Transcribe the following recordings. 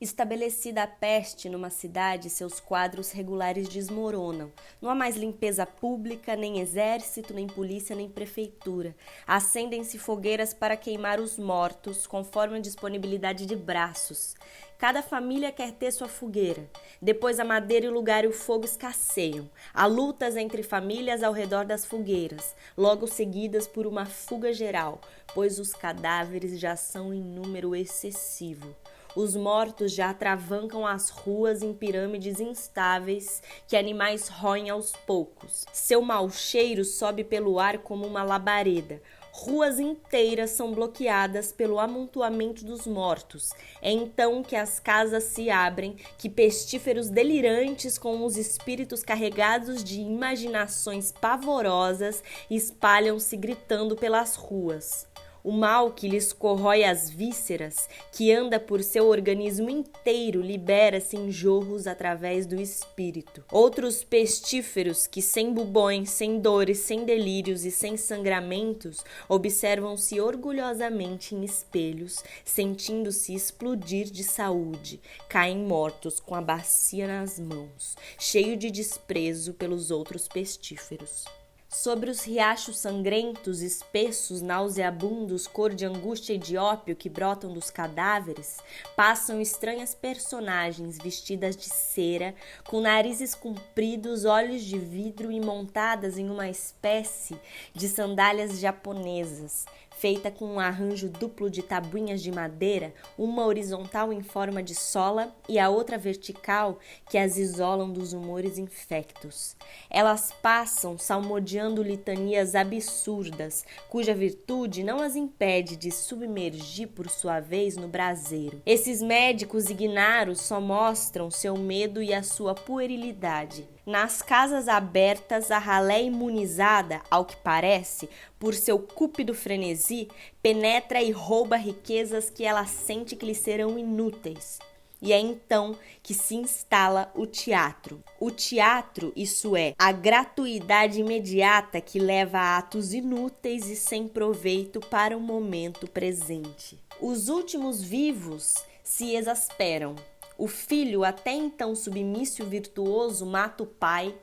Estabelecida a peste numa cidade, seus quadros regulares desmoronam. Não há mais limpeza pública, nem exército, nem polícia, nem prefeitura. Acendem-se fogueiras para queimar os mortos, conforme a disponibilidade de braços. Cada família quer ter sua fogueira. Depois a madeira e o lugar e o fogo escasseiam. Há lutas entre famílias ao redor das fogueiras, logo seguidas por uma fuga geral, pois os cadáveres já são em número excessivo. Os mortos já atravancam as ruas em pirâmides instáveis que animais roem aos poucos. Seu mau cheiro sobe pelo ar como uma labareda. Ruas inteiras são bloqueadas pelo amontoamento dos mortos. É então que as casas se abrem, que pestíferos delirantes com os espíritos carregados de imaginações pavorosas espalham-se gritando pelas ruas. O mal que lhes corrói as vísceras, que anda por seu organismo inteiro, libera-se em jorros através do espírito. Outros pestíferos que, sem bubões, sem dores, sem delírios e sem sangramentos, observam-se orgulhosamente em espelhos, sentindo-se explodir de saúde, caem mortos com a bacia nas mãos, cheio de desprezo pelos outros pestíferos. Sobre os riachos sangrentos, espessos, nauseabundos, cor de angústia e de ópio que brotam dos cadáveres, passam estranhas personagens vestidas de cera, com narizes compridos, olhos de vidro e montadas em uma espécie de sandálias japonesas, feita com um arranjo duplo de tabuinhas de madeira, uma horizontal em forma de sola e a outra vertical, que as isolam dos humores infectos. Elas passam salmodiando litanias absurdas, cuja virtude não as impede de submergir por sua vez no braseiro. Esses médicos ignaros só mostram seu medo e a sua puerilidade. Nas casas abertas, a ralé imunizada, ao que parece, por seu cúpido frenesi, penetra e rouba riquezas que ela sente que lhe serão inúteis. E é então que se instala o teatro. O teatro, isso é, a gratuidade imediata que leva a atos inúteis e sem proveito para o momento presente. Os últimos vivos se exasperam. O filho, até então submisso e virtuoso, mata o pai.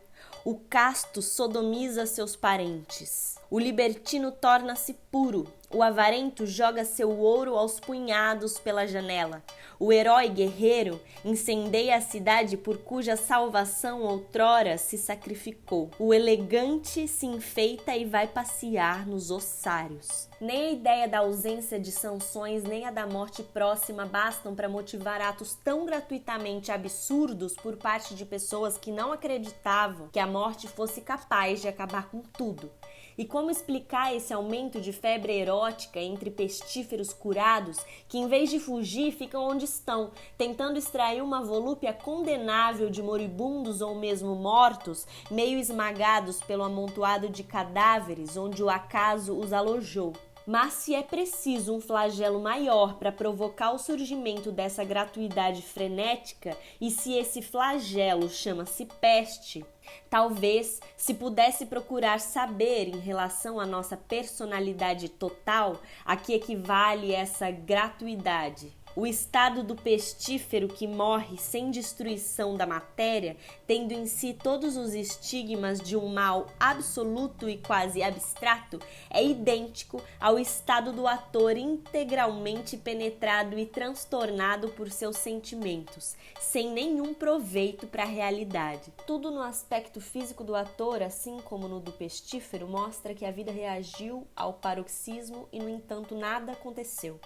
O casto sodomiza seus parentes. O libertino torna-se puro. O avarento joga seu ouro aos punhados pela janela. O herói guerreiro incendeia a cidade por cuja salvação outrora se sacrificou. O elegante se enfeita e vai passear nos ossários. Nem a ideia da ausência de sanções, nem a da morte próxima bastam para motivar atos tão gratuitamente absurdos por parte de pessoas que não acreditavam que a morte fosse capaz de acabar com tudo. E como explicar esse aumento de febre erótica entre pestíferos curados que, em vez de fugir, ficam onde estão, tentando extrair uma volúpia condenável de moribundos ou mesmo mortos, meio esmagados pelo amontoado de cadáveres onde o acaso os alojou? Mas se é preciso um flagelo maior para provocar o surgimento dessa gratuidade frenética, e se esse flagelo chama-se peste, talvez, se pudesse procurar saber em relação à nossa personalidade total, a que equivale essa gratuidade. O estado do pestífero que morre sem destruição da matéria, tendo em si todos os estigmas de um mal absoluto e quase abstrato, é idêntico ao estado do ator integralmente penetrado e transtornado por seus sentimentos, sem nenhum proveito para a realidade. Tudo no aspecto físico do ator, assim como no do pestífero, mostra que a vida reagiu ao paroxismo e, no entanto, nada aconteceu.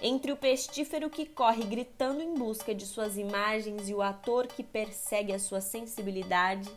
Entre o pestífero que corre gritando em busca de suas imagens e o ator que persegue a sua sensibilidade,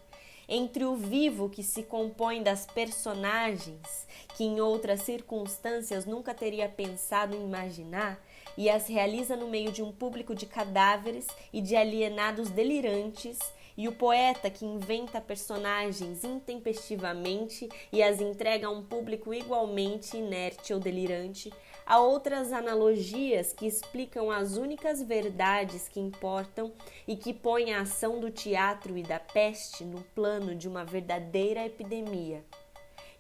entre o vivo que se compõe das personagens que em outras circunstâncias nunca teria pensado em imaginar e as realiza no meio de um público de cadáveres e de alienados delirantes, e o poeta que inventa personagens intempestivamente e as entrega a um público igualmente inerte ou delirante, há outras analogias que explicam as únicas verdades que importam e que põem a ação do teatro e da peste no plano de uma verdadeira epidemia.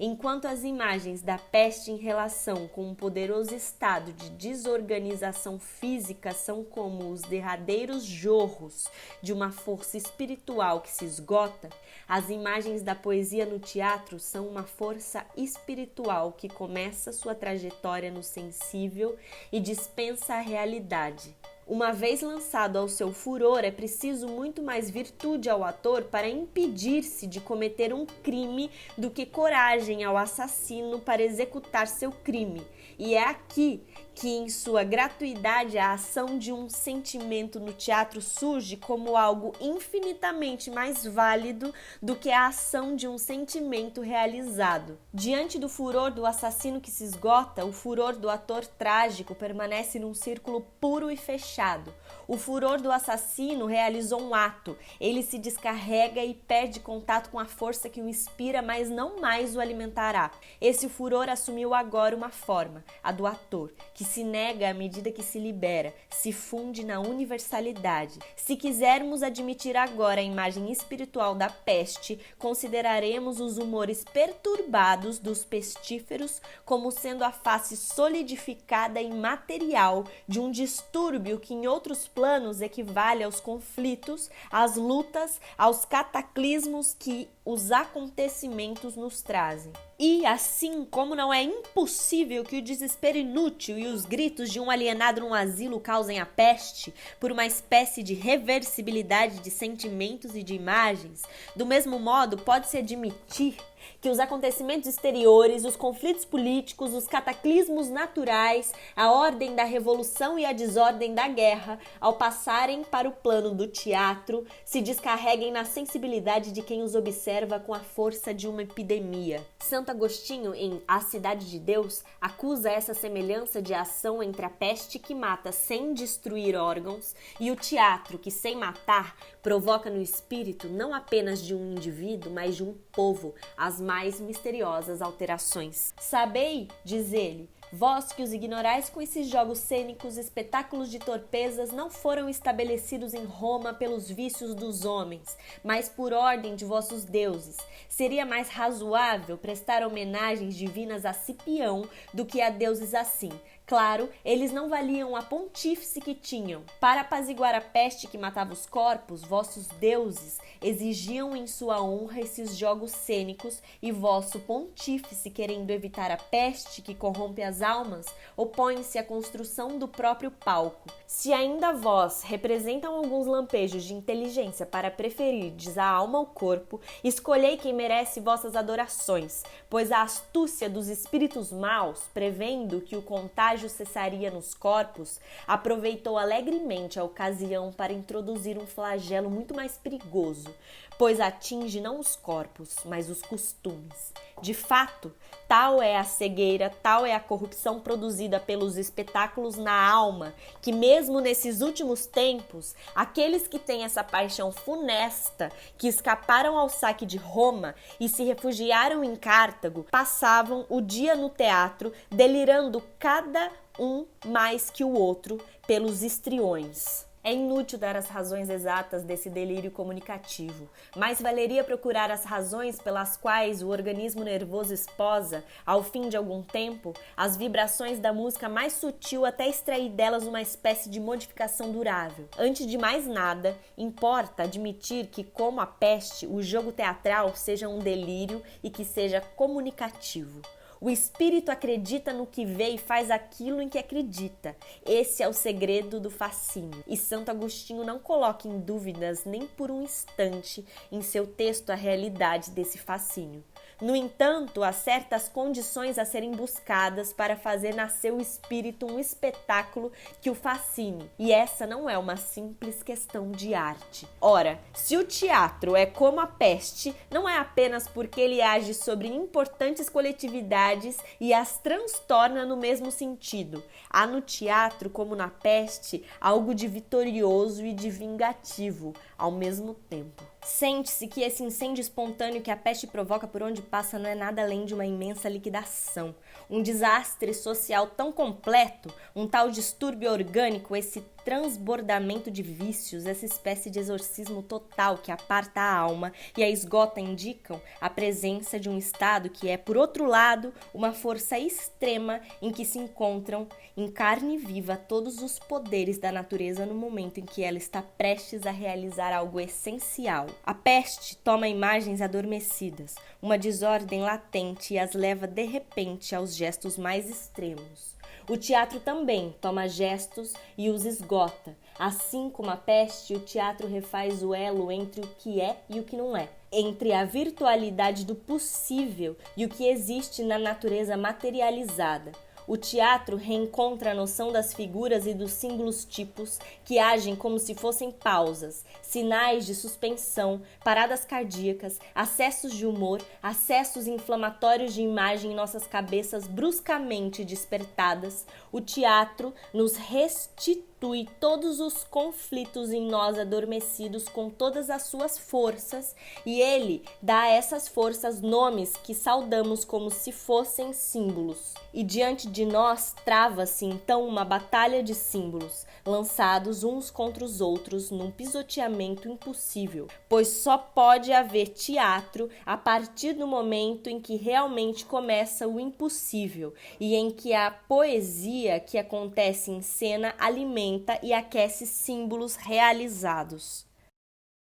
Enquanto as imagens da peste em relação com um poderoso estado de desorganização física são como os derradeiros jorros de uma força espiritual que se esgota, as imagens da poesia no teatro são uma força espiritual que começa sua trajetória no sensível e dispensa a realidade. Uma vez lançado ao seu furor, é preciso muito mais virtude ao ator para impedir-se de cometer um crime do que coragem ao assassino para executar seu crime. E é aqui que, em sua gratuidade, a ação de um sentimento no teatro surge como algo infinitamente mais válido do que a ação de um sentimento realizado. Diante do furor do assassino que se esgota, o furor do ator trágico permanece num círculo puro e fechado. O furor do assassino realizou um ato, ele se descarrega e perde contato com a força que o inspira, mas não mais o alimentará. Esse furor assumiu agora uma forma, a do ator, que se nega à medida que se libera, se funde na universalidade. Se quisermos admitir agora a imagem espiritual da peste, consideraremos os humores perturbados dos pestíferos como sendo a face solidificada e material de um distúrbio que em outros planos equivale aos conflitos, às lutas, aos cataclismos que os acontecimentos nos trazem. E assim como não é impossível que o desespero inútil e os gritos de um alienado num asilo causem a peste, por uma espécie de reversibilidade de sentimentos e de imagens, do mesmo modo pode-se admitir que os acontecimentos exteriores, os conflitos políticos, os cataclismos naturais, a ordem da revolução e a desordem da guerra, ao passarem para o plano do teatro, se descarreguem na sensibilidade de quem os observa com a força de uma epidemia. Santo Agostinho, em A Cidade de Deus, acusa essa semelhança de ação entre a peste que mata sem destruir órgãos e o teatro que, sem matar, provoca no espírito não apenas de um indivíduo, mas de um povo, as mais misteriosas alterações. Sabei, diz ele, vós que os ignorais com esses jogos cênicos, espetáculos de torpezas não foram estabelecidos em Roma pelos vícios dos homens, mas por ordem de vossos deuses. Seria mais razoável prestar homenagens divinas a Cipião do que a deuses assim. Claro, eles não valiam a pontífice que tinham. Para apaziguar a peste que matava os corpos, vossos deuses exigiam em sua honra esses jogos cênicos, e vosso pontífice, querendo evitar a peste que corrompe as almas, opõe-se à construção do próprio palco. Se ainda vós representam alguns lampejos de inteligência para preferirdes a alma ao corpo, escolhei quem merece vossas adorações, pois a astúcia dos espíritos maus, prevendo que o contágio cessaria nos corpos, aproveitou alegremente a ocasião para introduzir um flagelo muito mais perigoso, pois atinge não os corpos, mas os costumes. De fato, tal é a cegueira, tal é a corrupção produzida pelos espetáculos na alma, que mesmo nesses últimos tempos, aqueles que têm essa paixão funesta, que escaparam ao saque de Roma e se refugiaram em Cartago, passavam o dia no teatro, delirando cada um mais que o outro pelos histriões. É inútil dar as razões exatas desse delírio comunicativo, mas valeria procurar as razões pelas quais o organismo nervoso esposa, ao fim de algum tempo, as vibrações da música mais sutil até extrair delas uma espécie de modificação durável. Antes de mais nada, importa admitir que, como a peste, o jogo teatral seja um delírio e que seja comunicativo. O espírito acredita no que vê e faz aquilo em que acredita. Esse é o segredo do fascínio. E Santo Agostinho não coloca em dúvidas nem por um instante em seu texto a realidade desse fascínio. No entanto, há certas condições a serem buscadas para fazer nascer o espírito um espetáculo que o fascine, e essa não é uma simples questão de arte. Ora, se o teatro é como a peste, não é apenas porque ele age sobre importantes coletividades e as transtorna no mesmo sentido. Há no teatro, como na peste, algo de vitorioso e de vingativo ao mesmo tempo. Sente-se que esse incêndio espontâneo que a peste provoca por onde passa não é nada além de uma imensa liquidação. Um desastre social tão completo, um tal distúrbio orgânico, esse transbordamento de vícios, essa espécie de exorcismo total que aparta a alma e a esgota indicam a presença de um estado que é, por outro lado, uma força extrema em que se encontram em carne viva todos os poderes da natureza no momento em que ela está prestes a realizar algo essencial. A peste toma imagens adormecidas, uma desordem latente e as leva de repente aos gestos mais extremos. O teatro também toma gestos e os esgota. Assim como a peste, o teatro refaz o elo entre o que é e o que não é, entre a virtualidade do possível e o que existe na natureza materializada. O teatro reencontra a noção das figuras e dos símbolos tipos que agem como se fossem pausas, sinais de suspensão, paradas cardíacas, acessos de humor, acessos inflamatórios de imagem em nossas cabeças bruscamente despertadas. O teatro nos restitui todos os conflitos em nós adormecidos com todas as suas forças e ele dá a essas forças nomes que saudamos como se fossem símbolos. E diante de nós trava-se então uma batalha de símbolos, lançados uns contra os outros num pisoteamento impossível, pois só pode haver teatro a partir do momento em que realmente começa o impossível e em que a poesia que acontece em cena alimenta e aquece símbolos realizados.